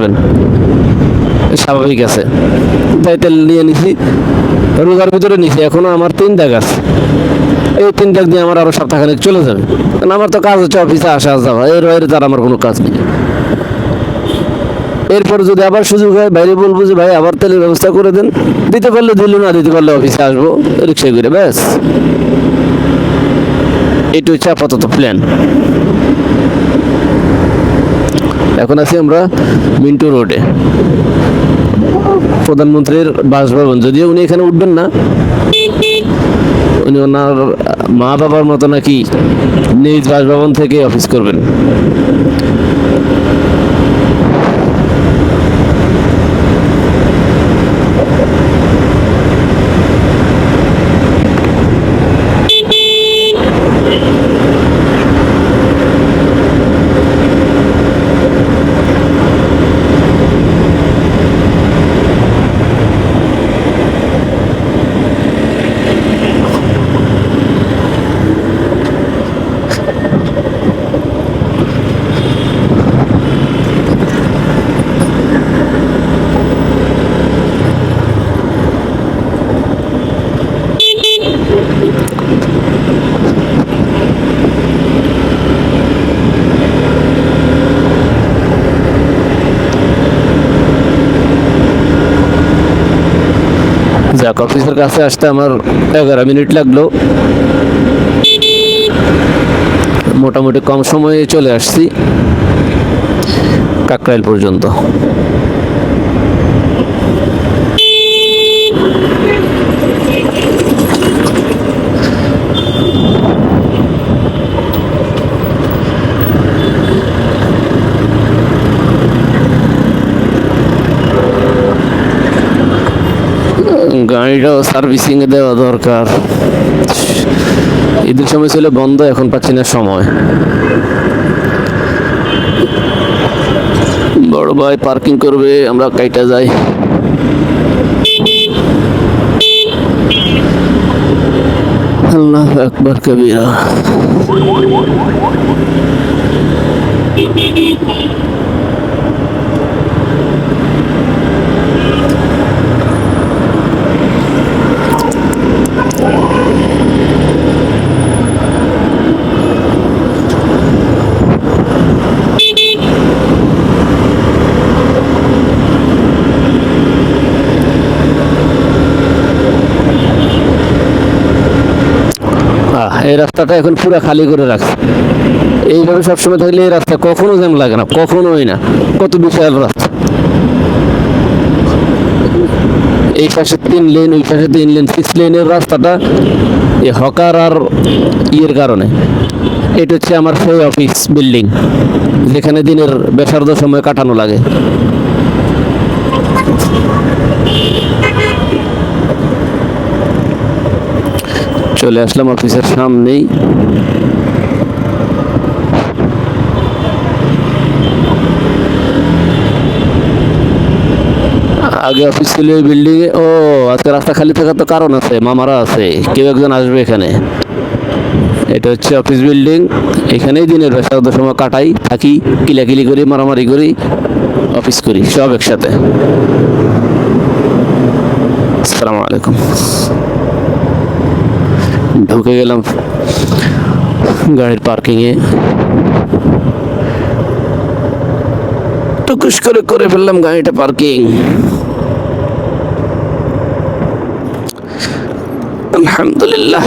করবেন, স্বাভাবিক আছে। তাই তেল নিয়ে নিছি, রোজার ভিতরে নিছি, এখনো আমার 3 দাগ আছে। এই 3 দাগ দিয়ে আমার আরো সপ্তাহখানেক চলে যাবে, কারণ আমার তো কাজ হচ্ছে অফিসে আসা যাওয়া, এর বাইরে তার আমার কোনো কাজ নেই। এরপর যদি আবার সুযোগ হয় বাইরে বলবো যে ভাই আবার তেলের ব্যবস্থা করে দেন, দিতে পারলে দিল, না দিতে পারলে অফিসে আসবো রিক্সায় করে, ব্যাস। এটা হচ্ছে আপাতত প্ল্যান। এখন আছি আমরা মিন্টু রোডে, প্রধানমন্ত্রীর বাসভবন। যদিও উনি এখানে উঠবেন না, উনি ওনার মা বাবার মতো নাকি নিজ বাসভবন থেকে অফিস করবেন। যাক, অফিসের কাছে আসতে আমার 11 মিনিট লাগলো, মোটামুটি কম সময়ে চলে আসছি কাকরাইল পর্যন্ত। গাড়িটাও সার্ভিসিং এ দেওয়া দরকার, ঈদের সময় ছিল বন্ধ, এখন পাচ্ছি না সময়। বড় ভাই পার্কিং করবে, আমরা কাইটা যাই। আল্লাহু আকবার কবীরা। এই রাস্তাটা এখন পুরো খালি করে রাখছে। এইভাবে সবসময় থাকলে এই রাস্তা কখনো জ্যাম লাগে না, কখনোই না। কত বিশাল রাস্তা, এই পাশে 3 লেন, ওই পাশে 3 লেন, 6 লেনের রাস্তাটা এই হকার আর ইয়ের কারণে। এটা হচ্ছে আমার সেই অফিস বিল্ডিং যেখানে দিনের বেসার্ধ সময় কাটানো লাগে। চলে আসলাম অফিসের সামনেই। আগে অফিস ছিল এই বিল্ডিং এ। ও আজকে রাস্তা খালি থাকার তো কারণ আছে, মামারা আছে, কেউ একজন আসবে এখানে। এটা হচ্ছে অফিস বিল্ডিং, এখানেই দিনের বেসার্ধ সময় কাটাই, থাকি, কিলাকিলি করি, মারামারি করি, অফিস করি, সব একসাথে। আসসালামু আলাইকুম। ঢুকে গেলাম গাড়ির পার্কিং এ, টুকুস করে ফেললাম গাড়িটা পার্কিং। আলহামদুলিল্লাহ।